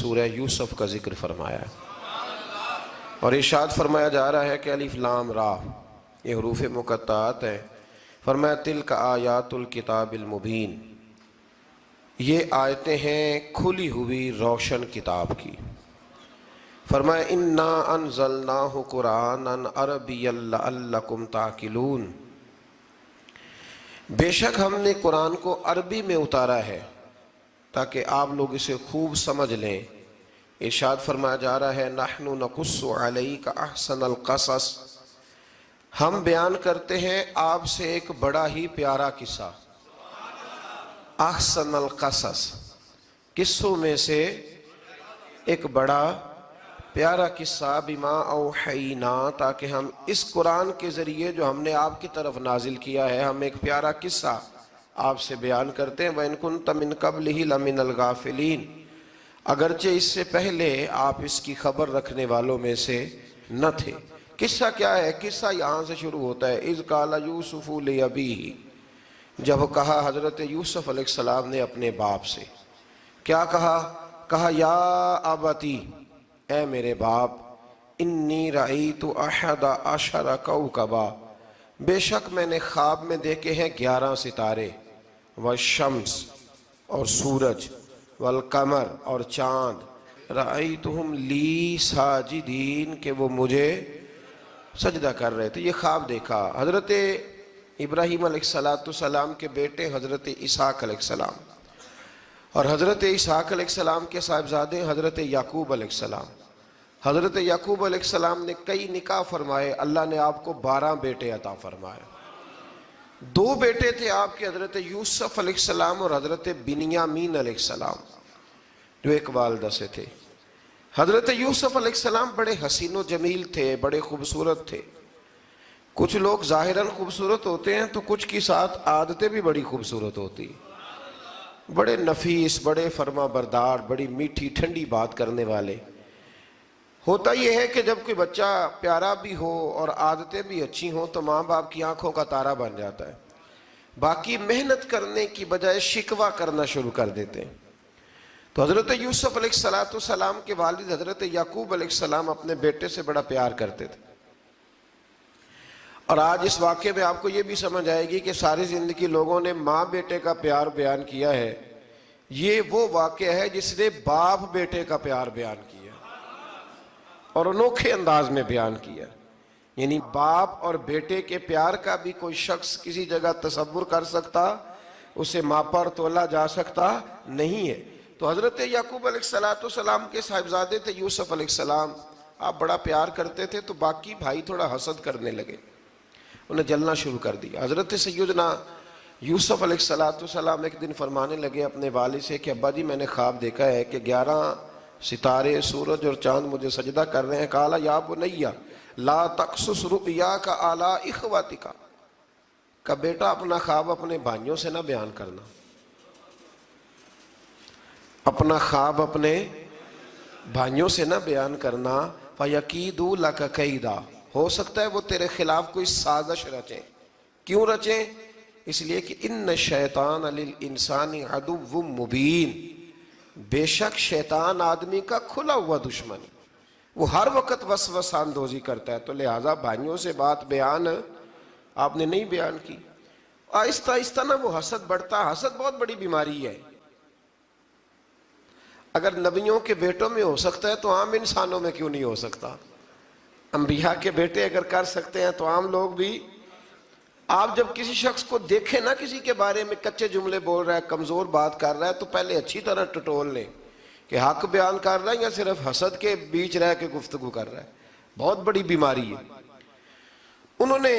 سورہ یوسف کا ذکر فرمایا ہے، اور ارشاد فرمایا جا رہا ہے کہ الف لام را یہ حروف مقطعات ہیں۔ فرمایا تلک آیات الکتاب المبین، یہ آیتیں ہیں کھلی ہوئی روشن کتاب کی۔ فرمایا انا انزلناہ قرآنا عربیا لعلکم تعقلون، بے شک ہم نے قرآن کو عربی میں اتارا ہے تاکہ آپ لوگ اسے خوب سمجھ لیں۔ ارشاد فرمایا جا رہا ہے نحن نقص علیک احسن القصص، ہم بیان کرتے ہیں آپ سے ایک بڑا ہی پیارا قصہ۔ احسن القصص، قصوں میں سے ایک بڑا پیارا قصہ، بما اوحینا، تاکہ ہم اس قرآن کے ذریعے جو ہم نے آپ کی طرف نازل کیا ہے، ہم ایک پیارا قصہ آپ سے بیان کرتے ہیں۔ وَإِن كُنتَ مِن قَبْلِهِ لَمِنَ الْغَافِلِينَ، اگرچہ اس سے پہلے آپ اس کی خبر رکھنے والوں میں سے نہ تھے۔ قصہ کیا ہے؟ قصہ یہاں سے شروع ہوتا ہے، اِذْ قَالَ يُوسُفُ لِأَبِيهِ، جب کہا حضرت یوسف علیہ السلام نے اپنے باپ سے، کیا کہا یا ابتی، اے میرے باپ، انی رأیت احد عشر کوکبا، بے شک میں نے خواب میں دیکھے ہیں 11 ستارے، والشمس اور سورج، والقمر اور چاند، رأیتہم لی ساجدین، کہ وہ مجھے سجدہ کر رہے تھے۔ یہ خواب دیکھا حضرت ابراہیم علیہ السلام کے بیٹے حضرت اسحاق علیہ السلام، اور حضرت اسحاق علیہ السلام کے صاحبزادے حضرت یعقوب علیہ السلام۔ حضرت یعقوب علیہ السلام نے کئی نکاح فرمائے، اللہ نے آپ کو 12 بیٹے عطا فرمائے۔ 2 بیٹے تھے آپ کے، حضرت یوسف علیہ السلام اور حضرت بنیامین علیہ السلام، جو ایک والدہ سے تھے۔ حضرت یوسف علیہ السلام بڑے حسین و جمیل تھے، بڑے خوبصورت تھے۔ کچھ لوگ ظاہراً خوبصورت ہوتے ہیں تو کچھ کی ساتھ عادتیں بھی بڑی خوبصورت ہوتی ہیں، بڑے نفیس، بڑے فرما بردار، بڑی میٹھی ٹھنڈی بات کرنے والے۔ ہوتا یہ ہے کہ جب کوئی بچہ پیارا بھی ہو اور عادتیں بھی اچھی ہوں تو ماں باپ کی آنکھوں کا تارا بن جاتا ہے، باقی محنت کرنے کی بجائے شکوہ کرنا شروع کر دیتے ہیں۔ تو حضرت یوسف علیہ السلام کے والد حضرت یعقوب علیہ السلام اپنے بیٹے سے بڑا پیار کرتے تھے۔ اور آج اس واقعے میں آپ کو یہ بھی سمجھ آئے گی کہ ساری زندگی لوگوں نے ماں بیٹے کا پیار بیان کیا ہے، یہ وہ واقعہ ہے جس نے باپ بیٹے کا پیار بیان کیا اور انوکھے انداز میں بیان کیا۔ یعنی باپ اور بیٹے کے پیار کا بھی کوئی شخص کسی جگہ تصور کر سکتا، اسے ماپا اور تولا جا سکتا نہیں ہے۔ تو حضرت یعقوب علیہ السلام کے صاحبزادے تھے یوسف علیہ السلام، آپ بڑا پیار کرتے تھے تو باقی بھائی تھوڑا حسد کرنے لگے، انہیں جلنا شروع کر دیا۔ حضرت سیدنا یوسف علیہ السلام ایک دن فرمانے لگے اپنے والد سے کہ ابا جی میں نے خواب دیکھا ہے کہ 11 ستارے، سورج اور چاند مجھے سجدہ کر رہے ہیں۔ قال یا بنی لا تقصص رؤیاک علی اخواتک، کہ بیٹا اپنا خواب اپنے بھائیوں سے نہ بیان کرنا، اپنا خواب اپنے بھائیوں سے نہ بیان کرنا، فَيَكِيدُوا لَكَ كَيْدًا، ہو سکتا ہے وہ تیرے خلاف کوئی سازش رچیں۔ کیوں رچیں؟ اس لیے کہ ان الشیطان للانسان عدو مبین، بے شک شیطان آدمی کا کھلا ہوا دشمن، وہ ہر وقت وسوسہ اندوزی کرتا ہے، تو لہٰذا بھائیوں سے بات بیان آپ نے نہیں بیان کی۔ آہستہ آہستہ نا وہ حسد بڑھتا، حسد بہت بڑی بیماری ہے۔ اگر نبیوں کے بیٹوں میں ہو سکتا ہے تو عام انسانوں میں کیوں نہیں ہو سکتا؟ انبیاء کے بیٹے اگر کر سکتے ہیں تو عام لوگ بھی۔ آپ جب کسی شخص کو دیکھیں نا کسی کے بارے میں کچے جملے بول رہا ہے، کمزور بات کر رہا ہے، تو پہلے اچھی طرح ٹٹول لیں کہ حق بیان کر رہا ہے یا صرف حسد کے بیچ رہ کے گفتگو کر رہا ہے۔ بہت بڑی بیماری ہے۔ انہوں نے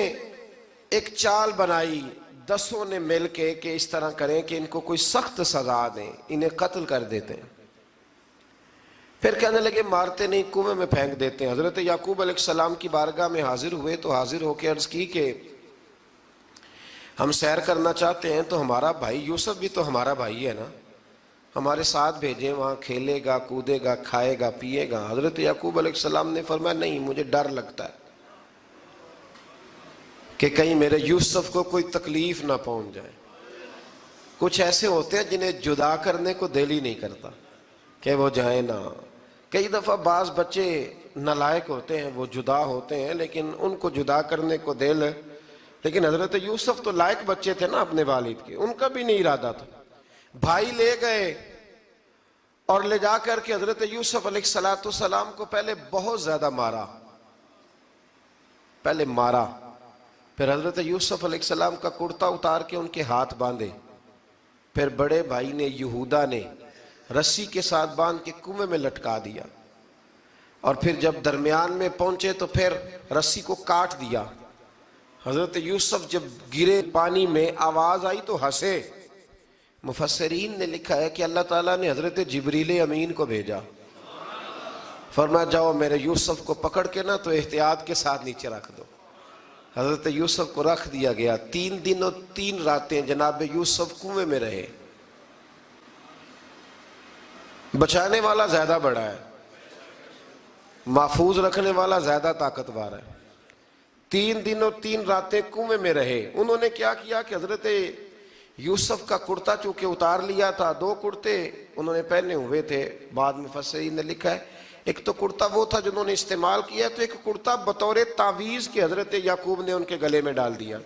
ایک چال بنائی 10 نے مل کے کہ اس طرح کریں کہ ان کو کوئی سخت سزا دیں، انہیں قتل کر دیتے ہیں۔ پھر کہنے لگے مارتے نہیں، کنویں میں پھینک دیتے ہیں۔ حضرت یعقوب علیہ السلام کی بارگاہ میں حاضر ہوئے تو حاضر ہو کے عرض کی کہ ہم سیر کرنا چاہتے ہیں تو ہمارا بھائی یوسف بھی تو ہمارا بھائی ہے نا، ہمارے ساتھ بھیجیں، وہاں کھیلے گا، کودے گا، کھائے گا، پیے گا۔ حضرت یعقوب علیہ السلام نے فرمایا نہیں، مجھے ڈر لگتا ہے کہ کہیں میرے یوسف کو کوئی تکلیف نہ پہنچ جائے۔ کچھ ایسے ہوتے ہیں جنہیں جدا کرنے کو دل ہی نہیں کرتا، کہ وہ جائیں نہ۔ کئی دفعہ بعض بچے نالائق ہوتے ہیں، وہ جدا ہوتے ہیں، لیکن ان کو جدا کرنے کو دل، لیکن حضرت یوسف تو لائق بچے تھے نا اپنے والد کے، ان کا بھی نہیں ارادہ تھا۔ بھائی لے گئے اور لے جا کر کے حضرت یوسف علیہ السلام کو پہلے بہت زیادہ مارا، پھر حضرت یوسف علیہ السلام کا کرتا اتار کے ان کے ہاتھ باندھے، پھر بڑے بھائی نے یہودا نے رسی کے ساتھ باندھ کے کنویں میں لٹکا دیا، اور پھر جب درمیان میں پہنچے تو پھر رسی کو کاٹ دیا۔ حضرت یوسف جب گرے پانی میں آواز آئی تو ہنسے۔ مفسرین نے لکھا ہے کہ اللہ تعالیٰ نے حضرت جبریل امین کو بھیجا، فرمایا جاؤ میرے یوسف کو پکڑ کے نا تو احتیاط کے ساتھ نیچے رکھ دو۔ حضرت یوسف کو رکھ دیا گیا۔ 3 دن اور 3 راتیں جناب یوسف کنویں میں رہے۔ بچانے والا زیادہ بڑا ہے، محفوظ رکھنے والا زیادہ طاقتور ہے۔ 3 دن اور 3 راتیں کنویں میں رہے۔ انہوں نے کیا کیا کہ حضرت یوسف کا کرتا چونکہ اتار لیا تھا، 2 کرتے انہوں نے پہنے ہوئے تھے، بعد میں مفسرین نے لکھا ہے ایک تو کرتا وہ تھا جنہوں نے استعمال کیا، تو ایک کرتا بطور تعویذ کے حضرت یعقوب نے ان کے گلے میں ڈال دیا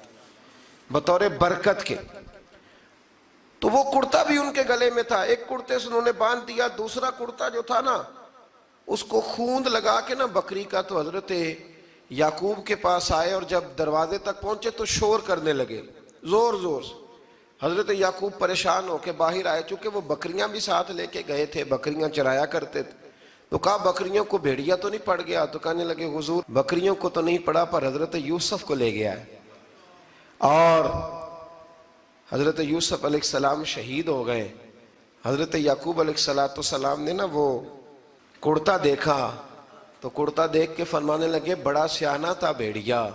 بطور برکت کے، تو وہ کرتا بھی ان کے گلے میں تھا۔ ایک کرتے سے انہوں نے باندھ دیا، دوسرا کرتا جو تھا نا اس کو خوند لگا کے نا بکری کا، تو حضرت یعقوب کے پاس آئے اور جب دروازے تک پہنچے تو شور کرنے لگے زور زور سے۔ حضرت یعقوب پریشان ہو کے باہر آئے، چونکہ وہ بکریاں بھی ساتھ لے کے گئے تھے، بکریاں چرایا کرتے تھے، تو کہا بکریوں کو بھیڑیا تو نہیں پڑ گیا؟ تو کہنے لگے حضور بکریوں کو تو نہیں پڑا، پر حضرت یوسف کو لے گیا ہے۔ اور حضرت یوسف علیہ السلام شہید ہو گئے۔ حضرت یعقوب علیہ السلام نے نا وہ کرتا دیکھا تو کرتا دیکھ کے فرمانے لگے بڑا سیانہ تھا بھیڑیا،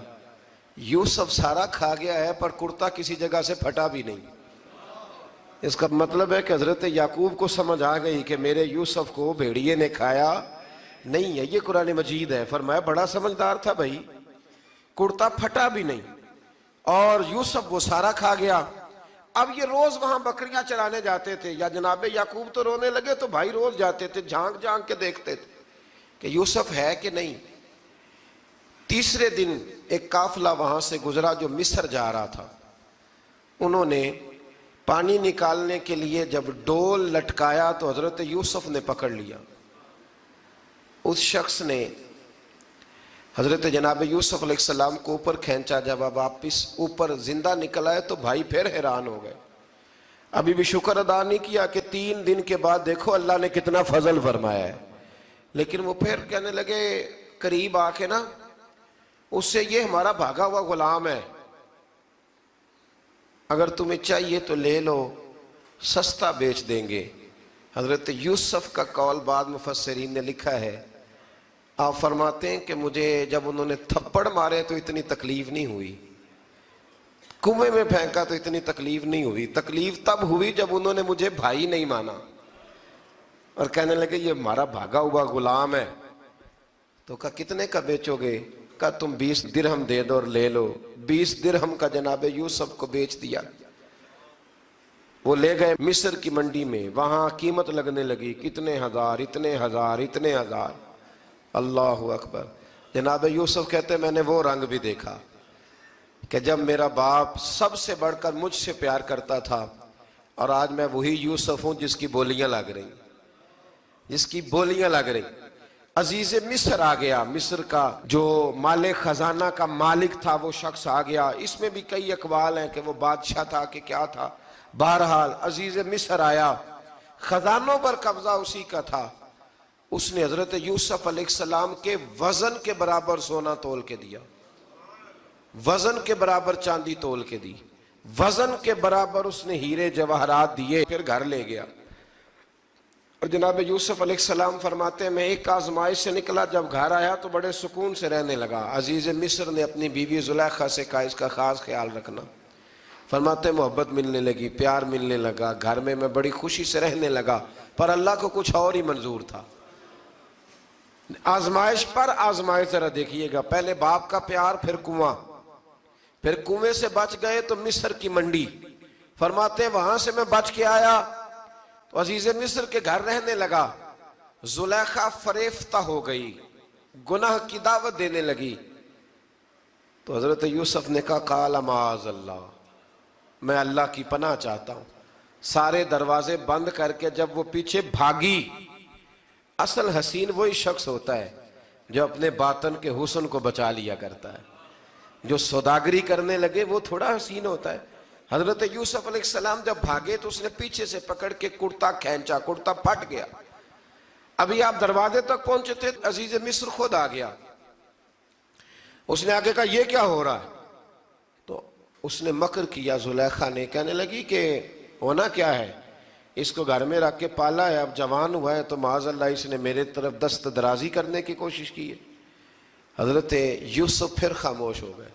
یوسف سارا کھا گیا ہے پر کرتا کسی جگہ سے پھٹا بھی نہیں۔ اس کا مطلب ہے کہ حضرت یعقوب کو سمجھ آ گئی کہ میرے یوسف کو بھیڑیے نے کھایا نہیں ہے۔ یہ قرآن مجید ہے۔ فرمایا بڑا سمجھدار تھا بھائی، کرتا پھٹا بھی نہیں اور یوسف وہ سارا کھا گیا۔ اب یہ روز وہاں بکریاں چرانے جاتے تھے، یا جناب یعقوب تو رونے لگے تو بھائی روز جاتے تھے، جھانک جھانک کے دیکھتے تھے کہ یوسف ہے کہ نہیں۔ تیسرے دن ایک قافلہ وہاں سے گزرا جو مصر جا رہا تھا، انہوں نے پانی نکالنے کے لیے جب ڈول لٹکایا تو حضرت یوسف نے پکڑ لیا۔ اس شخص نے حضرت جناب یوسف علیہ السلام کو اوپر کھینچا، جب آپ واپس اوپر زندہ نکل آئے تو بھائی پھر حیران ہو گئے، ابھی بھی شکر ادا نہیں کیا کہ 3 دن کے بعد دیکھو اللہ نے کتنا فضل فرمایا ہے۔ لیکن وہ پھر کہنے لگے قریب آ کے نا اس سے، یہ ہمارا بھاگا ہوا غلام ہے، اگر تمہیں چاہیے تو لے لو، سستا بیچ دیں گے۔ حضرت یوسف کا قول بعد مفسرین نے لکھا ہے، آپ فرماتے ہیں کہ مجھے جب انہوں نے تھپڑ مارے تو اتنی تکلیف نہیں ہوئی، کنویں میں پھینکا تو اتنی تکلیف نہیں ہوئی، تکلیف تب ہوئی جب انہوں نے مجھے بھائی نہیں مانا اور کہنے لگے یہ ہمارا بھاگا ہوا غلام ہے۔ تو کہا کتنے کا بیچو گے؟ کہا تم 20 درہم دے دو اور لے لو۔ 20 درہم کا جناب یوسف کو بیچ دیا۔ وہ لے گئے مصر کی منڈی میں، وہاں قیمت لگنے لگی، کتنے ہزار، اتنے ہزار، اتنے ہزار۔ اللہ اکبر۔ جناب یوسف کہتے میں نے وہ رنگ بھی دیکھا کہ جب میرا باپ سب سے بڑھ کر مجھ سے پیار کرتا تھا، اور آج میں وہی یوسف ہوں جس کی بولیاں لگ رہی، جس کی بولیاں لگ رہی۔ عزیز مصر آ گیا، مصر کا جو مال خزانہ کا مالک تھا وہ شخص آ گیا۔ اس میں بھی کئی اقوال ہیں کہ وہ بادشاہ تھا کہ کیا تھا، بہرحال عزیز مصر آیا، خزانوں پر قبضہ اسی کا تھا۔ اس نے حضرت یوسف علیہ السلام کے وزن کے برابر سونا تول کے دیا، وزن کے برابر چاندی تول کے دی، وزن کے برابر اس نے ہیرے جواہرات دیے، پھر گھر لے گیا۔ اور جناب یوسف علیہ السلام فرماتے ہیں میں ایک آزمائش سے نکلا، جب گھر آیا تو بڑے سکون سے رہنے لگا۔ عزیز مصر نے اپنی بیوی زلیخا سے کہا اس کا خاص خیال رکھنا۔ فرماتے ہیں محبت ملنے لگی، پیار ملنے لگا، گھر میں بڑی خوشی سے رہنے لگا، پر اللہ کو کچھ اور ہی منظور تھا۔ آزمائش پر آزمائش ذرا دیکھیے گا، پہلے باپ کا پیار، پھر کنواں، پھر کنویں سے بچ گئے تو مصر کی منڈی۔ فرماتے ہیں وہاں سے میں بچ کے آیا تو عزیز مصر کے گھر رہنے لگا۔ زلیخا فریفتہ ہو گئی، گناہ کی دعوت دینے لگی، تو حضرت یوسف نے کہا قال معاذ اللہ، میں اللہ کی پناہ چاہتا ہوں۔ سارے دروازے بند کر کے جب وہ پیچھے بھاگی، اصل حسین وہی شخص ہوتا ہے جو اپنے باطن کے حسن کو بچا لیا کرتا ہے۔ جو سوداگری کرنے لگے وہ تھوڑا حسین ہوتا ہے۔ حضرت یوسف علیہ السلام جب بھاگے تو اس نے پیچھے سے پکڑ کے کرتا کھینچا، کرتا پھٹ گیا۔ ابھی آپ دروازے تک پہنچے تھے، عزیز مصر خود آ گیا۔ اس نے آگے کہا یہ کیا ہو رہا ہے؟ تو اس نے مکر کیا، زلیخا نے، کہنے لگی کہ ہونا کیا ہے، اس کو گھر میں رکھ کے پالا ہے، اب جوان ہوا ہے تو معاذ اللہ اس نے میرے طرف دست درازی کرنے کی کوشش کی ہے۔ حضرت یوسف پھر خاموش ہو گئے۔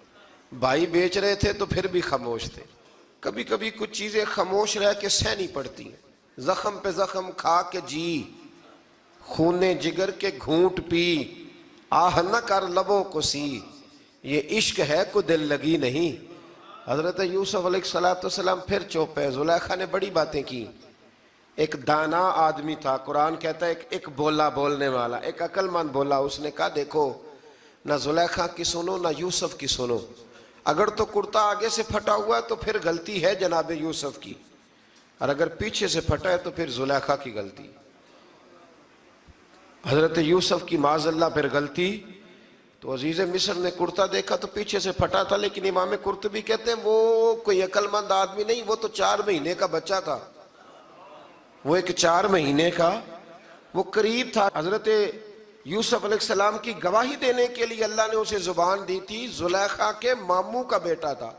بھائی بیچ رہے تھے تو پھر بھی خاموش تھے۔ کبھی کبھی کچھ چیزیں خاموش رہ کے سہنی پڑتی ہیں۔ زخم پہ زخم کھا کے جی، خون جگر کے گھونٹ پی، آہ نہ کر لبوں کو سی، یہ عشق ہے کو دل لگی نہیں۔ حضرت یوسف علیہ السلام پھر چپ ہے۔ زلیخا نے بڑی باتیں کی۔ ایک دانا آدمی تھا، قرآن کہتا ہے ایک بولا بولنے والا، ایک عقل مند بولا۔ اس نے کہا دیکھو، نہ زلیخا کی سنو نہ یوسف کی سنو، اگر تو کرتا آگے سے پھٹا ہوا ہے تو پھر غلطی ہے جناب یوسف کی، اور اگر پیچھے سے پھٹا ہے تو پھر زلیخا کی غلطی۔ حضرت یوسف کی معاذ اللہ پھر غلطی۔ تو عزیز مصر نے کرتا دیکھا تو پیچھے سے پھٹا تھا، لیکن امام قرطبی کہتے ہیں وہ کوئی عقل مند آدمی نہیں، وہ تو 4 مہینے کا بچہ تھا، وہ ایک 4 مہینے کا وہ قریب تھا۔ حضرت یوسف علیہ السلام کی گواہی دینے کے لیے اللہ نے اسے زبان دی تھی۔ زلیخا کے ماموں کا بیٹا تھا،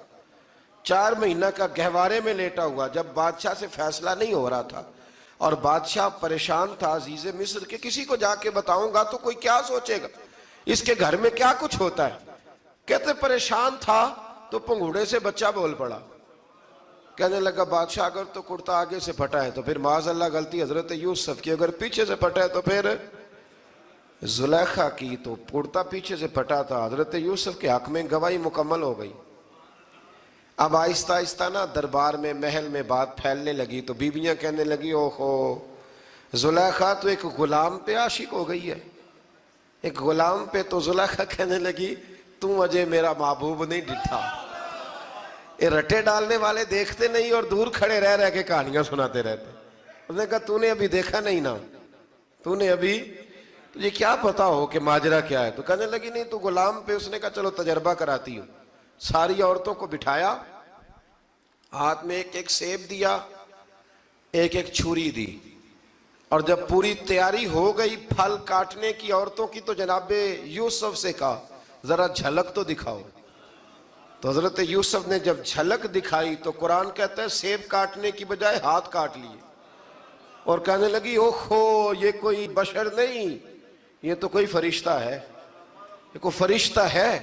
4 مہینہ کا گہوارے میں لیٹا ہوا، جب بادشاہ سے فیصلہ نہیں ہو رہا تھا اور بادشاہ پریشان تھا عزیز مصر کے کسی کو جا کے بتاؤں گا تو کوئی کیا سوچے گا، اس کے گھر میں کیا کچھ ہوتا ہے۔ کہتے پریشان تھا تو پنگوڑے سے بچہ بول پڑا، کہنے لگا بادشاہ اگر تو کرتا آگے سے پھٹا ہے تو پھر معاذ اللہ غلطی حضرت یوسف کی، اگر پیچھے سے پھٹا ہے تو پھر زلیخا کی۔ تو کرتا پیچھے سے پھٹا تھا، حضرت یوسف کے حق میں گواہی مکمل ہو گئی۔ اب آہستہ آہستہ نا دربار میں محل میں بات پھیلنے لگی، تو بیویاں کہنے لگی اوہو زلیخا تو ایک غلام پہ عاشق ہو گئی ہے، ایک غلام پہ۔ تو زلیخا کہنے لگی تم اجے میرا محبوب نہیں ڈٹھا۔ یہ رٹے ڈالنے والے دیکھتے نہیں اور دور کھڑے رہ رہ کے کہانیاں سناتے رہتے۔ اس نے کہا تو نے ابھی دیکھا نہیں نا، تو نے ابھی، تجھے کیا پتا ہو کہ ماجرا کیا ہے؟ تو کہنے لگی نہیں تو غلام پہ۔ اس نے کہا چلو تجربہ کراتی ہوں۔ ساری عورتوں کو بٹھایا، ہاتھ میں ایک ایک سیب دیا، ایک ایک چھری دی، اور جب پوری تیاری ہو گئی پھل کاٹنے کی عورتوں کی، تو جناب یوسف سے کہا ذرا جھلک تو دکھاؤ۔ تو حضرت یوسف نے جب جھلک دکھائی تو قرآن کہتا ہے سیب کاٹنے کی بجائے ہاتھ کاٹ لیے، اور کہنے لگی اوہو یہ کوئی بشر نہیں، یہ تو کوئی فرشتہ ہے، یہ کوئی فرشتہ ہے،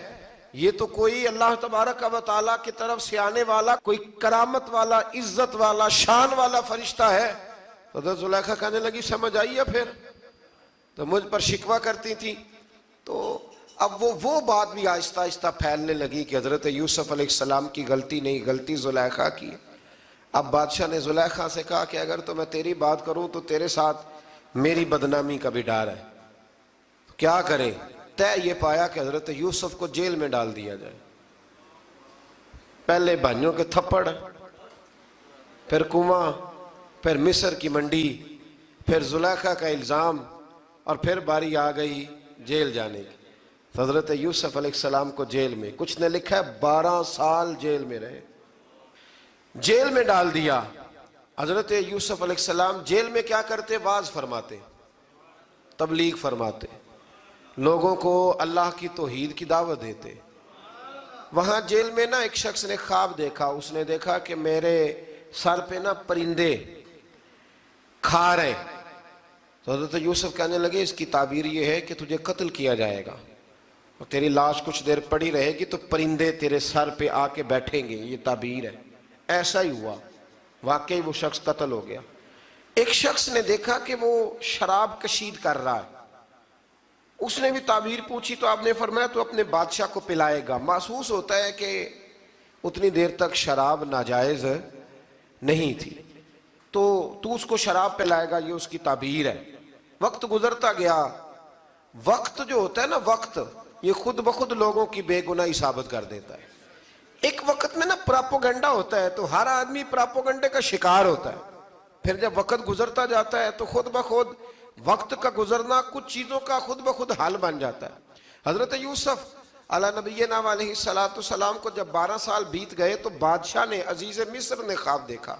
یہ تو کوئی اللہ تبارک و تعالیٰ کی طرف سے آنے والا کوئی کرامت والا، عزت والا، شان والا فرشتہ ہے۔ تو حضرت زلیخا کہنے لگی سمجھ آئی ہے پھر، تو مجھ پر شکوہ کرتی تھی۔ تو اب وہ بات بھی آہستہ آہستہ پھیلنے لگی کہ حضرت یوسف علیہ السلام کی غلطی نہیں، غلطی زلیخا کی۔ اب بادشاہ نے زلیخا سے کہا کہ اگر تو میں تیری بات کروں تو تیرے ساتھ میری بدنامی کا بھی ڈر ہے، کیا کریں؟ طے یہ پایا کہ حضرت یوسف کو جیل میں ڈال دیا جائے۔ پہلے بھائیوں کے تھپڑ، پھر کنواں، پھر مصر کی منڈی، پھر زلیخا کا الزام، اور پھر باری آ گئی جیل جانے کی۔ حضرت یوسف علیہ السلام کو جیل میں، کچھ نے لکھا ہے 12 سال جیل میں رہے، جیل میں ڈال دیا۔ حضرت یوسف علیہ السلام جیل میں کیا کرتے؟ واعظ فرماتے، تبلیغ فرماتے، لوگوں کو اللہ کی توحید کی دعوت دیتے۔ وہاں جیل میں نا ایک شخص نے خواب دیکھا، اس نے دیکھا کہ میرے سر پہ نا پرندے کھا رہے۔ تو حضرت یوسف کہنے لگے اس کی تعبیر یہ ہے کہ تجھے قتل کیا جائے گا، اور تیری لاش کچھ دیر پڑی رہے گی تو پرندے تیرے سر پہ آ کے بیٹھیں گے، یہ تعبیر ہے۔ ایسا ہی ہوا، واقعی وہ شخص قتل ہو گیا۔ ایک شخص نے دیکھا کہ وہ شراب کشید کر رہا ہے، اس نے بھی تعبیر پوچھی تو آپ نے فرمایا تو اپنے بادشاہ کو پلائے گا۔ محسوس ہوتا ہے کہ اتنی دیر تک شراب ناجائز نہیں تھی، تو اس کو شراب پلائے گا، یہ اس کی تعبیر ہے۔ وقت گزرتا گیا. وقت جو ہوتا ہے نا، وقت یہ خود بخود لوگوں کی بے گناہی ثابت کر دیتا ہے. ایک وقت میں نا پراپوگنڈا ہوتا ہے تو ہر آدمی پراپوگنڈے کا شکار ہوتا ہے. پھر جب وقت گزرتا جاتا ہے تو خود بخود وقت کا گزرنا کچھ چیزوں کا خود بخود حل بن جاتا ہے. حضرت یوسف علی نبینا علیہ السلام کو جب 12 سال بیت گئے تو بادشاہ نے، عزیز مصر نے خواب دیکھا.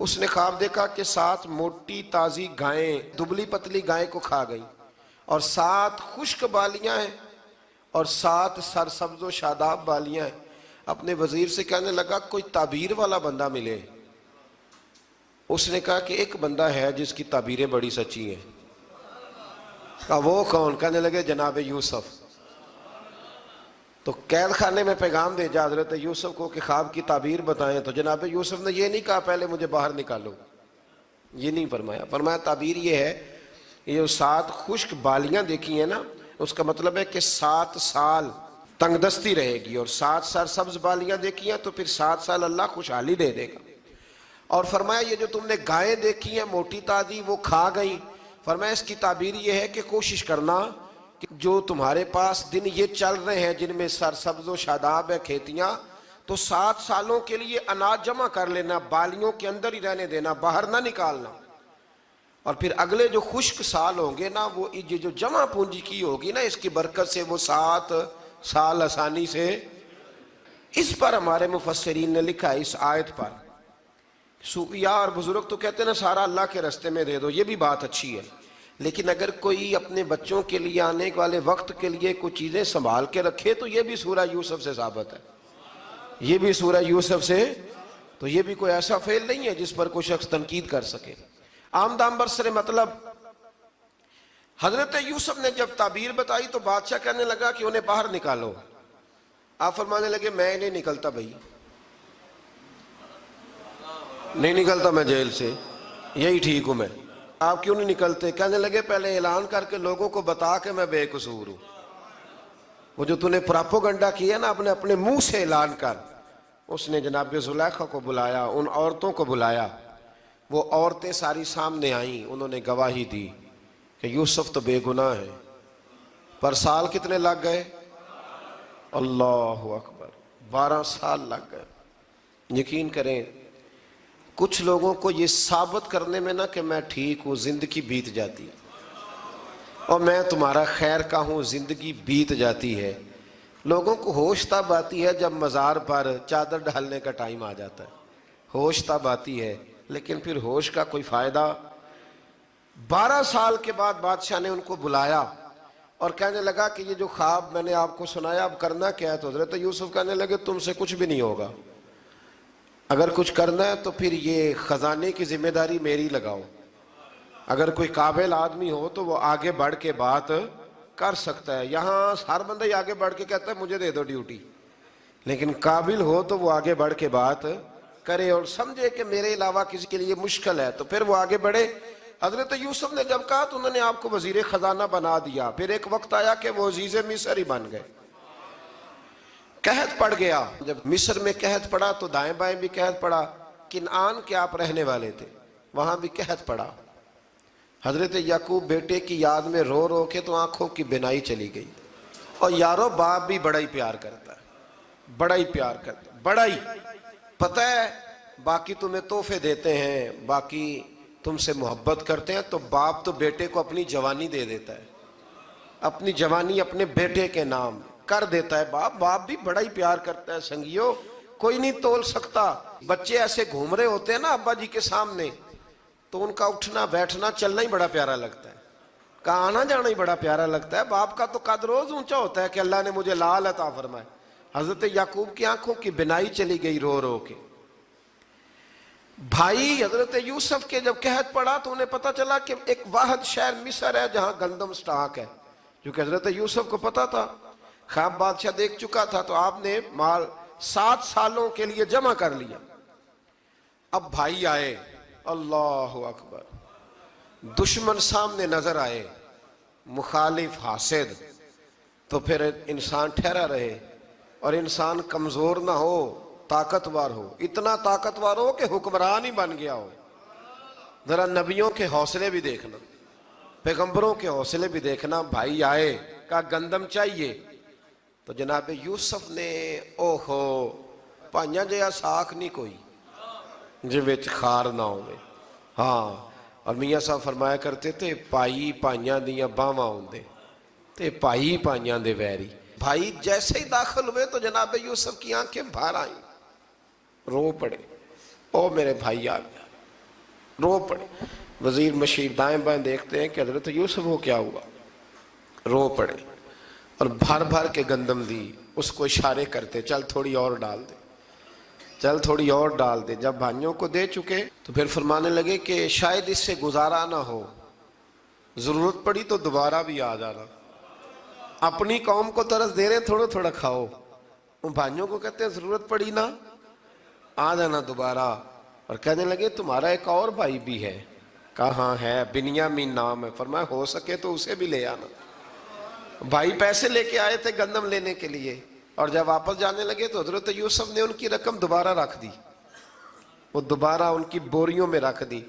اس نے خواب دیکھا کہ 7 موٹی تازی گائیں دبلی پتلی گائیں کو کھا گئی، اور 7 خشک بالیاں ہیں اور 7 سرسبز و شاداب بالیاں ہیں. اپنے وزیر سے کہنے لگا کوئی تعبیر والا بندہ ملے. اس نے کہا کہ ایک بندہ ہے جس کی تعبیریں بڑی سچی ہیں. کہا وہ کون؟ کہنے لگے جناب یوسف. تو قید خانے میں پیغام بھیجا حضرت یوسف کو کہ خواب کی تعبیر بتائیں. تو جناب یوسف نے یہ نہیں کہا پہلے مجھے باہر نکالو، یہ نہیں فرمایا. فرمایا تعبیر یہ ہے، یہ جو 7 خشک بالیاں دیکھی ہیں نا، اس کا مطلب ہے کہ 7 سال تنگ دستی رہے گی، اور 7 سرسبز بالیاں دیکھی ہیں تو پھر 7 سال اللہ خوشحالی دے دے گا. اور فرمایا یہ جو تم نے گائیں دیکھی ہیں موٹی تازی وہ کھا گئی، فرمایا اس کی تعبیر یہ ہے کہ کوشش کرنا کہ جو تمہارے پاس دن یہ چل رہے ہیں جن میں سرسبز و شاداب ہے کھیتیاں، تو 7 سالوں کے لیے اناج جمع کر لینا، بالیوں کے اندر ہی رہنے دینا، باہر نہ نکالنا. اور پھر اگلے جو خشک سال ہوں گے نا، وہ یہ جو جمع پونجی کی ہوگی نا، اس کی برکت سے وہ 7 سال آسانی سے. اس پر ہمارے مفسرین نے لکھا ہے، اس آیت پر صوفیاء اور بزرگ تو کہتے ہیں نا سارا اللہ کے راستے میں دے دو، یہ بھی بات اچھی ہے، لیکن اگر کوئی اپنے بچوں کے لیے آنے والے وقت کے لیے کچھ چیزیں سنبھال کے رکھے تو یہ بھی سورہ یوسف سے ثابت ہے. یہ بھی سورہ یوسف سے، تو یہ بھی کوئی ایسا فعل نہیں ہے جس پر کوئی شخص تنقید کر سکے. آمدام برسر مطلب حضرت یوسف نے جب تعبیر بتائی تو بادشاہ کہنے لگا کہ انہیں باہر نکالو. آپ فرمانے لگے میں نہیں نکلتا بھائی، نہیں نکلتا میں جیل سے، یہی ٹھیک ہوں میں. آپ کیوں نہیں نکلتے؟ کہنے لگے پہلے اعلان کر کے لوگوں کو بتا کہ میں بے قصور ہوں. وہ جو تُو نے پراپوگنڈا کیا نا اپنے منہ سے اعلان کر. اس نے جناب زلیخا کو بلایا، ان عورتوں کو بلایا، وہ عورتیں ساری سامنے آئیں، انہوں نے گواہی دی کہ یوسف تو بے گناہ ہے. پر سال کتنے لگ گئے؟ اللہ اکبر، 12 سال لگ گئے. یقین کریں کچھ لوگوں کو یہ ثابت کرنے میں نا کہ میں ٹھیک ہوں زندگی بیت جاتی ہے، اور میں تمہارا خیر کا ہوں زندگی بیت جاتی ہے. لوگوں کو ہوش تب آتی ہے جب مزار پر چادر ڈالنے کا ٹائم آ جاتا ہے، ہوش تب آتی ہے، لیکن پھر ہوش کا کوئی فائدہ. 12 سال کے بعد بادشاہ نے ان کو بلایا اور کہنے لگا کہ یہ جو خواب میں نے آپ کو سنایا اب کرنا کیا ہے؟ تو حضرت یوسف کہنے لگے تم سے کچھ بھی نہیں ہوگا، اگر کچھ کرنا ہے تو پھر یہ خزانے کی ذمہ داری میری لگاؤ. اگر کوئی قابل آدمی ہو تو وہ آگے بڑھ کے بات کر سکتا ہے. یہاں ہر بندہ ہی آگے بڑھ کے کہتا ہے مجھے دے دو ڈیوٹی، لیکن قابل ہو تو وہ آگے بڑھ کے بات کرے اور سمجھے کہ میرے علاوہ کسی کے لیے مشکل ہے تو پھر وہ آگے بڑھے. حضرت یوسف نے جب کہا تو انہوں نے آپ کو وزیر خزانہ بنا دیا. پھر ایک وقت آیا کہ وہ عزیز مصر ہی بن گئے. قحط پڑ گیا، جب مصر میں قحط پڑا تو دائیں بائیں بھی قحط پڑا. کنعان کے آپ رہنے والے تھے، وہاں بھی قحط پڑا. حضرت یعقوب بیٹے کی یاد میں رو رو کے تو آنکھوں کی بینائی چلی گئی. اور یارو باپ بھی بڑا ہی پیار کرتا ہے، بڑا ہی پیار کرتا ہے، بڑا ہی. پتہ ہے باقی تمہیں تحفے دیتے ہیں، باقی تم سے محبت کرتے ہیں، تو باپ تو بیٹے کو اپنی جوانی دے دیتا ہے، اپنی جوانی اپنے بیٹے کے نام کر دیتا ہے. باپ بھی بڑا ہی پیار کرتا ہے. سنگیو کوئی نہیں تول سکتا. بچے ایسے گھوم رہے ہوتے ہیں نا ابا جی کے سامنے تو ان کا اٹھنا بیٹھنا چلنا ہی بڑا پیارا لگتا ہے، کا آنا جانا ہی بڑا پیارا لگتا ہے. باپ کا تو قد روز اونچا ہوتا ہے کہ اللہ نے مجھے لال عطا فرمائے. حضرت یعقوب کی آنکھوں کی بینائی چلی گئی رو رو کے. بھائی حضرت یوسف کے جب قحط پڑا تو انہیں پتا چلا کہ ایک واحد شہر مصر ہے جہاں گندم سٹاک ہے، کیونکہ حضرت یوسف کو پتا تھا، خواب بادشاہ دیکھ چکا تھا. تو آپ نے مال 7 سالوں کے لیے جمع کر لیا. اب بھائی آئے، اللہ اکبر، دشمن سامنے نظر آئے، مخالف حاسد، تو پھر انسان ٹھہرا رہے اور انسان کمزور نہ ہو، طاقتور ہو. اتنا طاقتور ہو کہ حکمران ہی بن گیا ہو. ذرا نبیوں کے حوصلے بھی دیکھنا. پیغمبروں کے حوصلے بھی دیکھنا. بھائی آئے کہا گندم چاہیے تو جناب یوسف نے اوہو پائیاں جیا ساکھ نہیں کوئی جی وچ خار نہ ہوئے. ہاں اور میاں صاحب فرمایا کرتے تھے پائی پائیاں دیاں باواں ہوندے تے پائی پائیاں دے ویری. بھائی جیسے ہی داخل ہوئے تو جناب یوسف کی آنکھیں باہر آئیں, رو پڑے. او میرے بھائی آ گیا, رو پڑے. وزیر مشیر دائیں بائیں دیکھتے ہیں کہ حضرت یوسف وہ کیا ہوا, رو پڑے اور بھر بھر کے گندم دی. اس کو اشارے کرتے چل تھوڑی اور ڈال دے, چل تھوڑی اور ڈال دے. جب بھائیوں کو دے چکے تو پھر فرمانے لگے کہ شاید اس سے گزارا نہ ہو, ضرورت پڑی تو دوبارہ بھی آ جانا. اپنی قوم کو ترس دے رہے تھوڑا تھوڑا کھاؤ, ان بھائیوں کو کہتے ہیں ضرورت پڑی نا آ جانا دوبارہ. اور کہنے لگے تمہارا ایک اور بھائی بھی ہے. کہا ہاں ہے, بنیامین نام ہے. فرمایا ہو سکے تو اسے بھی لے آنا. بھائی پیسے لے کے آئے تھے گندم لینے کے لیے, اور جب واپس جانے لگے تو حضرت یوسف نے ان کی رقم دوبارہ رکھ دی, وہ دوبارہ ان کی بوریوں میں رکھ دی.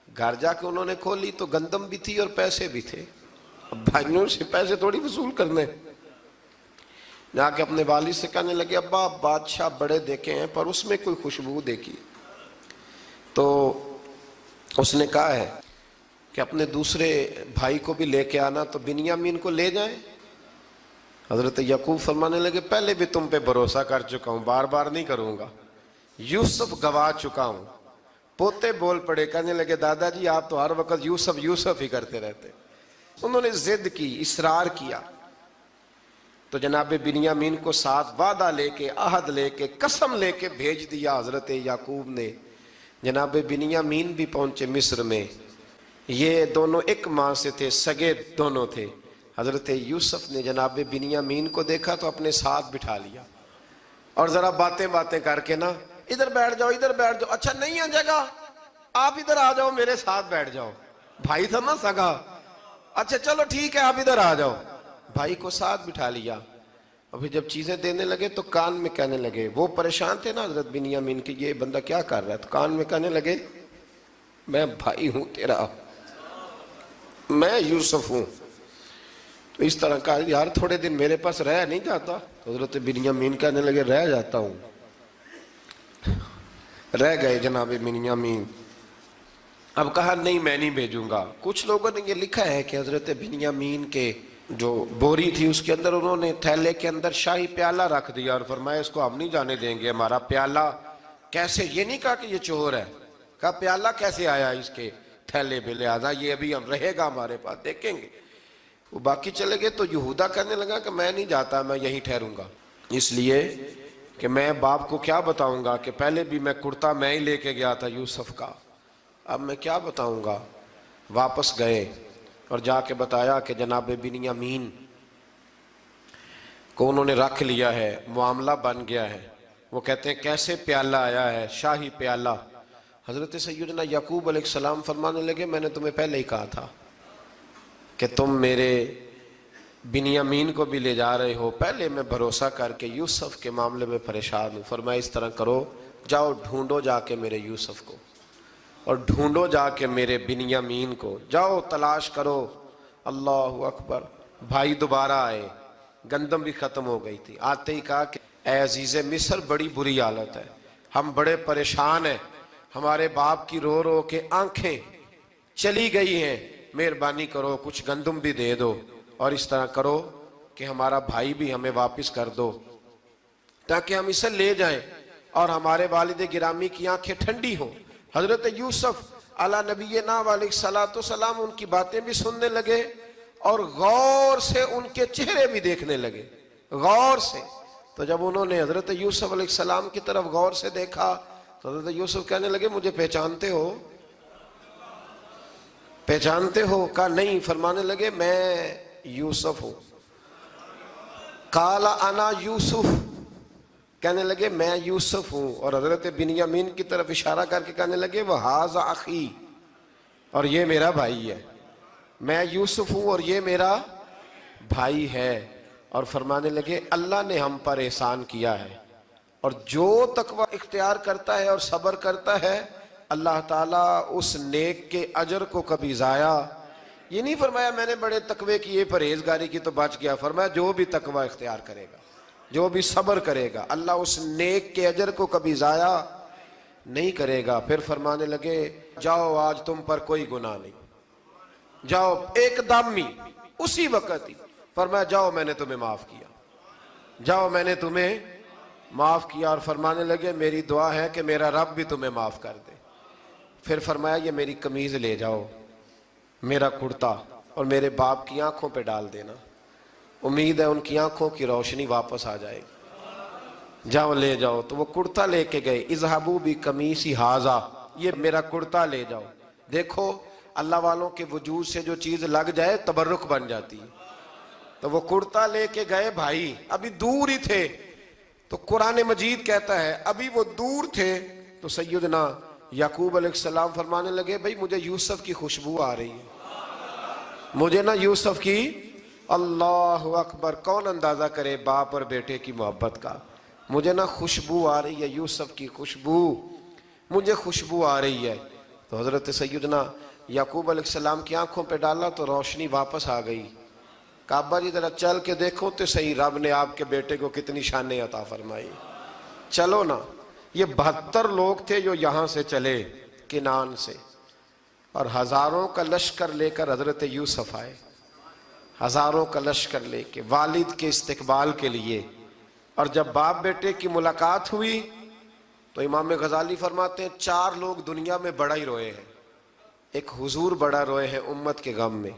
گھر جا کے انہوں نے کھولی تو گندم بھی تھی اور پیسے بھی تھے. اب بھائیوں سے پیسے تھوڑی وصول کرنے, جا کے اپنے والد سے کہنے لگے ابا بادشاہ بڑے دیکھے ہیں پر اس میں کوئی خوشبو دیکھی. تو اس نے کہا ہے کہ اپنے دوسرے بھائی کو بھی لے کے آنا, تو بنیامین کو لے جائیں. حضرت یعقوب فرمانے لگے پہلے بھی تم پہ بھروسہ کر چکا ہوں, بار بار نہیں کروں گا. یوسف گوا چکا ہوں. پوتے بول پڑے, کہنے لگے دادا جی آپ تو ہر وقت یوسف یوسف ہی کرتے رہتے. انہوں نے ضد کی, اصرار کیا, تو جناب بنیامین کو ساتھ وعدہ لے کے, عہد لے کے, قسم لے کے بھیج دیا حضرت یعقوب نے. جناب بنیامین بھی پہنچے مصر میں. یہ دونوں ایک ماں سے تھے, سگے دونوں تھے. حضرت یوسف نے جناب بنیامین کو دیکھا تو اپنے ساتھ بٹھا لیا, اور ذرا باتیں باتیں کر کے نا ادھر بیٹھ جاؤ ادھر بیٹھ جاؤ, اچھا نہیں ہے جگہ آپ ادھر آ جاؤ میرے ساتھ بیٹھ جاؤ. بھائی تھا نا سگا, اچھا چلو ٹھیک ہے آپ ادھر آ جاؤ. بھائی کو ساتھ بٹھا لیا. ابھی جب چیزیں دینے لگے تو کان میں کہنے لگے, وہ پریشان تھے نا حضرت بنیامین کی یہ بندہ کیا کر رہا ہے, تو کان میں کہنے لگے میں بھائی ہوں تیرا, میں یوسف ہوں. تو اس طرح کہا یار تھوڑے دن میرے پاس رہ نہیں جاتا. تو حضرت بنیامین کہنے لگے رہ جاتا ہوں. رہ گئے جناب بنیامین. اب کہا نہیں میں نہیں بھیجوں گا. کچھ لوگوں نے یہ لکھا ہے کہ حضرت بنیامین کے جو بوری تھی اس کے اندر انہوں نے تھیلے کے اندر شاہی پیالہ رکھ دیا اور فرمایا اس کو ہم نہیں جانے دیں گے, ہمارا پیالہ کیسے, یہ نہیں کہا کہ یہ چور ہے, کہا پیالہ کیسے آیا اس کے تھیلے پہ, لہذا یہ ابھی ہم رہے گا ہمارے پاس, دیکھیں گے. وہ باقی چلے گئے تو یہودا کہنے لگا کہ میں نہیں جاتا, میں یہیں ٹھہروں گا, اس لیے کہ میں باپ کو کیا بتاؤں گا کہ پہلے بھی میں کرتا میں ہی لے کے گیا تھا یوسف کا, اب میں کیا بتاؤں گا. واپس گئے اور جا کے بتایا کہ جناب بنیامین کو انہوں نے رکھ لیا ہے, معاملہ بن گیا ہے. وہ کہتے ہیں کیسے پیالہ آیا ہے, شاہی پیالہ. حضرت سیدنا یعقوب علیہ السلام فرمانے لگے میں نے تمہیں پہلے ہی کہا تھا کہ تم میرے بنیامین کو بھی لے جا رہے ہو, پہلے میں بھروسہ کر کے یوسف کے معاملے میں پریشان ہوں. فرمایا اس طرح کرو, جاؤ ڈھونڈو جا کے میرے یوسف کو, اور ڈھونڈو جا کے میرے بنیامین کو, جاؤ تلاش کرو. اللہ اکبر. بھائی دوبارہ آئے, گندم بھی ختم ہو گئی تھی. آتے ہی کہا کہ اے عزیز مصر بڑی بری حالت ہے, ہم بڑے پریشان ہیں, ہمارے باپ کی رو رو کے آنکھیں چلی گئی ہیں, مہربانی کرو کچھ گندم بھی دے دو, اور اس طرح کرو کہ ہمارا بھائی بھی ہمیں واپس کر دو تاکہ ہم اسے لے جائیں اور ہمارے والد گرامی کی آنکھیں ٹھنڈی ہوں. حضرت یوسف علی نبینا علیہ السلام ان کی باتیں بھی سننے لگے اور غور سے ان کے چہرے بھی دیکھنے لگے, غور سے. تو جب انہوں نے حضرت یوسف علیہ السلام کی طرف غور سے دیکھا تو حضرت یوسف کہنے لگے مجھے پہچانتے ہو, پہچانتے ہو؟ کہا نہیں. فرمانے لگے میں یوسف ہوں. قال انا یوسف, کہنے لگے میں یوسف ہوں. اور حضرت بنیامین کی طرف اشارہ کر کے کہنے لگے وہذا اخی, اور یہ میرا بھائی ہے. میں یوسف ہوں اور یہ میرا بھائی ہے. اور فرمانے لگے اللہ نے ہم پر احسان کیا ہے, اور جو تقوی اختیار کرتا ہے اور صبر کرتا ہے اللہ تعالیٰ اس نیک کے اجر کو کبھی ضائع یہ نہیں فرمایا میں نے بڑے تقوی کیے پرہیزگاری کی تو بچ گیا، فرمایا جو بھی تقوی اختیار کرے گا، جو بھی صبر کرے گا، اللہ اس نیک کے اجر کو کبھی ضائع نہیں کرے گا۔ پھر فرمانے لگے جاؤ آج تم پر کوئی گناہ نہیں، جاؤ ایک دم ہی اسی وقت ہی فرمایا جاؤ میں نے تمہیں معاف کیا، جاؤ میں نے تمہیں معاف کیا۔ اور فرمانے لگے میری دعا ہے کہ میرا رب بھی تمہیں معاف کر دے۔ پھر فرمایا یہ میری قمیض لے جاؤ، میرا کرتا، اور میرے باپ کی آنکھوں پہ ڈال دینا، امید ہے ان کی آنکھوں کی روشنی واپس آ جائے گی، جاؤ لے جاؤ۔ تو وہ کرتا لے کے گئے، اذهبوا بقمیصی ھذا، یہ میرا کرتا لے جاؤ۔ دیکھو اللہ والوں کے وجود سے جو چیز لگ جائے تبرک بن جاتی ہے۔ تو وہ کرتا لے کے گئے، بھائی ابھی دور ہی تھے، تو قرآن مجید کہتا ہے ابھی وہ دور تھے تو سیدنا یعقوب علیہ السلام فرمانے لگے بھئی مجھے یوسف کی خوشبو آ رہی ہے، مجھے نا یوسف کی، اللہ اکبر، کون اندازہ کرے باپ اور بیٹے کی محبت کا، مجھے نا خوشبو آ رہی ہے، یوسف کی خوشبو، مجھے خوشبو آ رہی ہے۔ تو حضرت سیدنا یعقوب علیہ السلام کی آنکھوں پہ ڈالا تو روشنی واپس آ گئی۔ کعبہ جی ذرا چل کے دیکھو تو صحیح رب نے آپ کے بیٹے کو کتنی شانیں عطا فرمائی۔ چلو نا، یہ 72 لوگ تھے جو یہاں سے چلے کنعان سے، اور ہزاروں کا لشکر لے کر حضرت یوسف آئے، ہزاروں کا لشکر لے کے والد کے استقبال کے لیے۔ اور جب باپ بیٹے کی ملاقات ہوئی تو امام غزالی فرماتے ہیں 4 لوگ دنیا میں بڑا ہی روئے ہیں، ایک حضور بڑا روئے ہیں امت کے غم میں،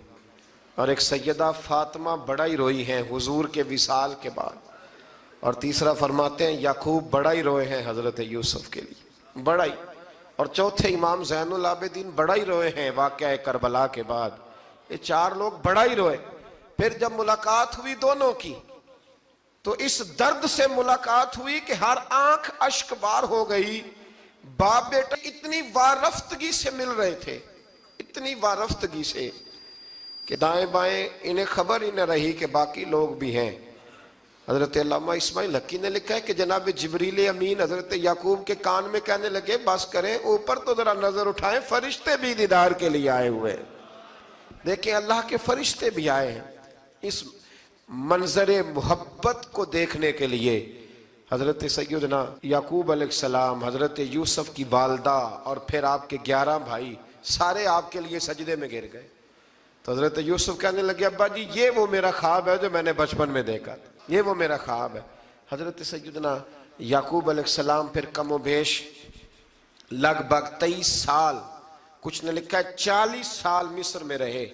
اور ایک سیدہ فاطمہ بڑا ہی روئی ہیں حضور کے وصال کے بعد، اور تیسرا فرماتے ہیں یعقوب بڑا ہی روئے ہیں حضرت یوسف کے لیے، بڑا ہی، اور چوتھے امام زین العابدین بڑا ہی روئے ہیں واقعہ کربلا کے بعد۔ یہ 4 لوگ بڑا ہی روئے۔ پھر جب ملاقات ہوئی دونوں کی تو اس درد سے ملاقات ہوئی کہ ہر آنکھ اشک بار ہو گئی، باپ بیٹا اتنی وارفتگی سے مل رہے تھے، اتنی وارفتگی سے کہ دائیں بائیں انہیں خبر ہی نہ رہی کہ باقی لوگ بھی ہیں۔ حضرت علامہ اسماعیل حقی نے لکھا ہے کہ جناب جبریل امین حضرت یعقوب کے کان میں کہنے لگے بس کریں، اوپر تو ذرا نظر اٹھائیں، فرشتے بھی دیدار کے لیے آئے ہوئے ہیں۔ دیکھیں اللہ کے فرشتے بھی آئے ہیں اس منظر محبت کو دیکھنے کے لیے۔ حضرت سیدنا یعقوب علیہ السلام، حضرت یوسف کی والدہ، اور پھر آپ کے 11 بھائی سارے آپ کے لیے سجدے میں گر گئے۔ تو حضرت یوسف کہنے لگے ابا جی یہ وہ میرا خواب ہے جو میں نے بچپن میں دیکھا تھا، یہ وہ میرا خواب ہے۔ حضرت سیدنا یعقوب علیہ السلام پھر کم و بیش لگ بھگ 23 سال، کچھ نے لکھا ہے 40 سال مصر میں رہے،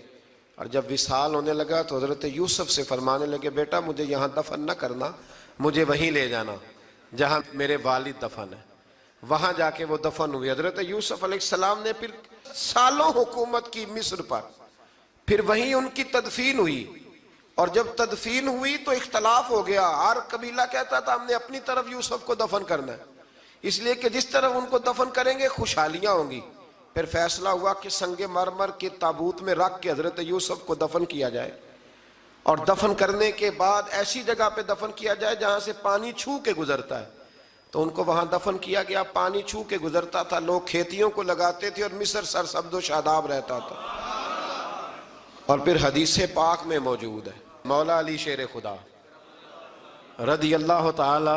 اور جب وصال ہونے لگا تو حضرت یوسف سے فرمانے لگے بیٹا مجھے یہاں دفن نہ کرنا، مجھے وہیں لے جانا جہاں میرے والد دفن ہے۔ وہاں جا کے وہ دفن ہوئے۔ حضرت یوسف علیہ السلام نے پھر سالوں حکومت کی مصر پر، پھر وہیں ان کی تدفین ہوئی، اور جب تدفین ہوئی تو اختلاف ہو گیا، ہر قبیلہ کہتا تھا ہم نے اپنی طرف یوسف کو دفن کرنا ہے، اس لیے کہ جس طرف ان کو دفن کریں گے خوشحالیاں ہوں گی۔ پھر فیصلہ ہوا کہ سنگ مرمر کے تابوت میں رکھ کے حضرت یوسف کو دفن کیا جائے، اور دفن کرنے کے بعد ایسی جگہ پہ دفن کیا جائے جہاں سے پانی چھو کے گزرتا ہے۔ تو ان کو وہاں دفن کیا گیا، پانی چھو کے گزرتا تھا، لوگ کھیتیوں کو لگاتے تھے، اور مصر سرسبز و شاداب رہتا تھا۔ اور پھر حدیث پاک میں موجود ہے، مولا علی شیر خدا رضی اللہ تعالی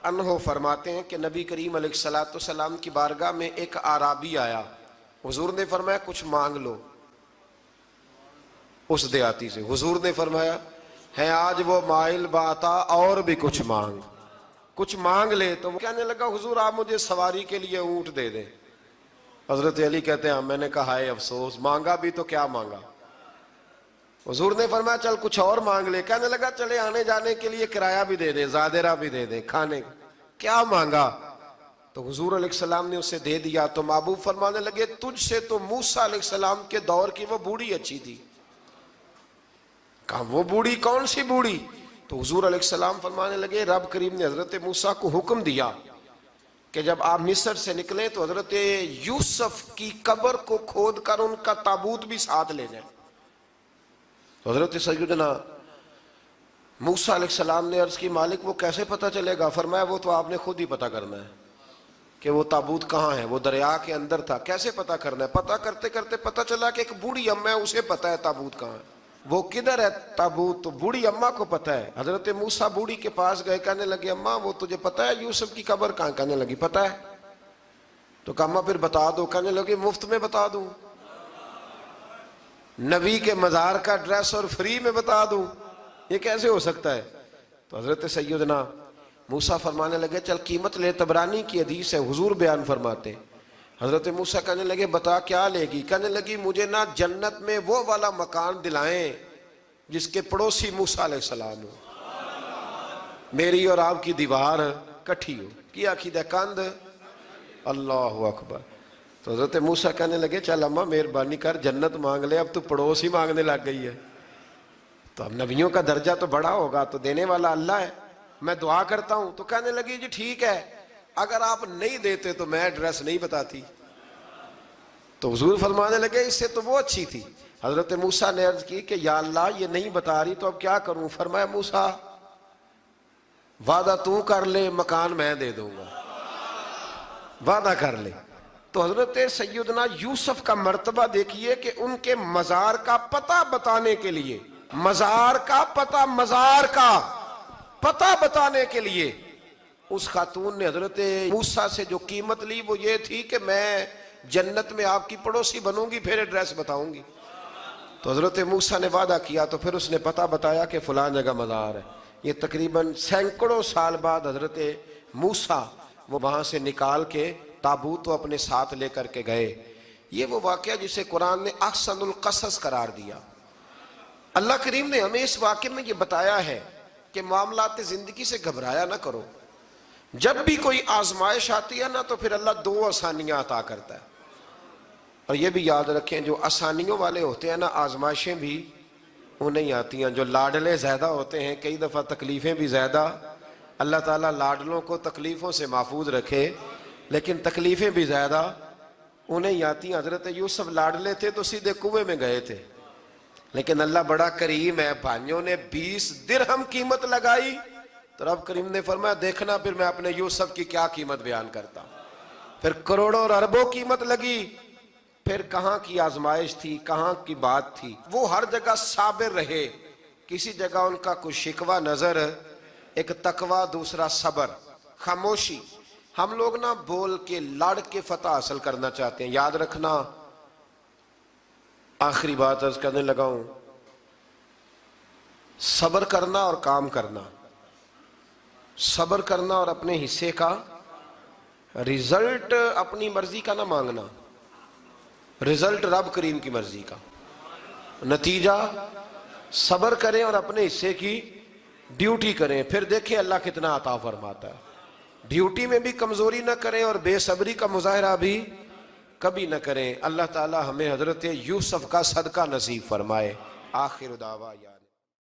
عنہ فرماتے ہیں کہ نبی کریم علیہ السلام کی بارگاہ میں ایک اعرابی آیا، حضور نے فرمایا کچھ مانگ لو اس دیہاتی سے۔ حضور نے فرمایا ہے آج وہ مائل باتا، اور بھی کچھ مانگ لے۔ تو وہ کہنے لگا حضور آپ مجھے سواری کے لیے اونٹ دے دیں۔ حضرت علی کہتے ہیں میں نے کہا ہے افسوس، مانگا بھی تو کیا مانگا۔ حضور نے فرمایا چل کچھ اور مانگ لے۔ کہنے لگا چلے آنے جانے کے لیے کرایہ بھی دے دے، زادرہ بھی دے دے، کھانے کیا مانگا۔ تو حضور علیہ السلام نے اسے دے دیا۔ تو محبوب فرمانے لگے تجھ سے تو موسیٰ علیہ السلام کے دور کی وہ بوڑھی اچھی تھی۔ کہا وہ بوڑھی کون سی بوڑھی؟ تو حضور علیہ السلام فرمانے لگے رب کریم نے حضرت موسیٰ کو حکم دیا کہ جب آپ مصر سے نکلیں تو حضرت یوسف کی قبر کو کھود کر ان کا تابوت بھی ساتھ لے جائیں۔ تو حضرت سیدنا موسیٰ علیہ السلام نے عرض کی مالک وہ کیسے پتہ چلے گا؟ فرمایا وہ تو آپ نے خود ہی پتہ کرنا ہے، کہ وہ تابوت کہاں ہے، وہ دریا کے اندر تھا، کیسے پتہ کرنا ہے؟ پتہ کرتے کرتے پتہ چلا کہ ایک بوڑھی اماں ہے، اسے پتہ ہے تابوت کہاں ہے، وہ کدھر ہے تابوت، تو بوڑھی اماں کو پتہ ہے۔ حضرت موسیٰ بوڑھی کے پاس گئے، کہنے لگے اماں وہ تجھے پتہ ہے یوسف کی قبر کہاں؟ کہنے لگی پتہ ہے۔ تو کہا اماں پھر بتا دو، کہنے لگے مفت میں بتا دوں، نبی کے مزار کا ایڈریس اور فری میں بتا دوں، یہ کیسے ہو سکتا ہے؟ تو حضرت سیدنا موسیٰ فرمانے لگے چل قیمت لے، طبرانی کی حدیث ہے، حضور بیان فرماتے۔ حضرت موسیٰ کہنے لگے بتا کیا لے گی؟ کہنے لگی مجھے نا جنت میں وہ والا مکان دلائیں جس کے پڑوسی موسیٰ علیہ السلام ہو، میری اور آپ کی دیوار کٹھی ہو، کیا عقیدہ کند، اللہ اکبر۔ تو حضرت موسیٰ کہنے لگے چل اماں مہربانی کر جنت مانگ لے، اب تو پڑوس ہی مانگنے لگ گئی ہے، تو اب نبیوں کا درجہ تو بڑا ہوگا، تو دینے والا اللہ ہے، میں دعا کرتا ہوں۔ تو کہنے لگی جی ٹھیک ہے، اگر آپ نہیں دیتے تو میں ایڈریس نہیں بتاتی۔ تو حضور فرمانے لگے اس سے تو وہ اچھی تھی۔ حضرت موسیٰ نے عرض کی کہ یا اللہ یہ نہیں بتا رہی تو اب کیا کروں؟ فرمایا موسیٰ وعدہ تو کر لے، مکان میں دے دوں گا، وعدہ کر لے۔ تو حضرت سیدنا یوسف کا مرتبہ دیکھیے کہ ان کے مزار کا پتہ بتانے کے لیے، مزار کا پتہ، مزار کا پتہ بتانے کے لیے اس خاتون نے حضرت موسیٰ سے جو قیمت لی وہ یہ تھی کہ میں جنت میں آپ کی پڑوسی بنوں گی، پھر ایڈریس بتاؤں گی۔ تو حضرت موسیٰ نے وعدہ کیا، تو پھر اس نے پتہ بتایا کہ فلاں جگہ مزار ہے۔ یہ تقریباً سینکڑوں سال بعد حضرت موسیٰ وہ وہاں سے نکال کے تابوت کو اپنے ساتھ لے کر کے گئے۔ یہ وہ واقعہ جسے قرآن نے احسن القصص قرار دیا۔ اللہ کریم نے ہمیں اس واقعے میں یہ بتایا ہے کہ معاملات زندگی سے گھبرایا نہ کرو، جب بھی کوئی آزمائش آتی ہے نا تو پھر اللہ دو آسانیاں عطا کرتا ہے، اور یہ بھی یاد رکھیں جو آسانیوں والے ہوتے ہیں نا آزمائشیں بھی انہیں آتی ہیں، جو لاڈلے زیادہ ہوتے ہیں کئی دفعہ تکلیفیں بھی زیادہ۔ اللہ تعالیٰ لاڈلوں کو تکلیفوں سے محفوظ رکھے، لیکن تکلیفیں بھی زیادہ انہیں آتی ہیں۔ حضرت یوسف لاڈلے تھے تو سیدھے کنویں میں گئے تھے، لیکن اللہ بڑا کریم ہے، بھائیوں نے 20 درہم قیمت لگائی تو رب کریم نے فرمایا دیکھنا پھر میں اپنے یوسف کی کیا قیمت بیان کرتا ہوں۔ پھر کروڑوں اور اربوں قیمت لگی، پھر کہاں کی آزمائش تھی، کہاں کی بات تھی، وہ ہر جگہ صابر رہے، کسی جگہ ان کا کوئی شکوہ نظر، ایک تقوی، دوسرا صبر، خاموشی۔ ہم لوگ نہ بول کے لڑ کے فتح حاصل کرنا چاہتے ہیں، یاد رکھنا۔ آخری بات عرض کرنے لگا ہوں، صبر کرنا اور کام کرنا، صبر کرنا اور اپنے حصے کا رزلٹ اپنی مرضی کا نہ مانگنا، رزلٹ رب کریم کی مرضی کا، نتیجہ صبر کریں اور اپنے حصے کی ڈیوٹی کریں، پھر دیکھیں اللہ کتنا عطا فرماتا ہے۔ ڈیوٹی میں بھی کمزوری نہ کریں اور بے صبری کا مظاہرہ بھی کبھی نہ کریں۔ اللہ تعالی ہمیں حضرت یوسف کا صدقہ نصیب فرمائے۔ آخر دعویٰ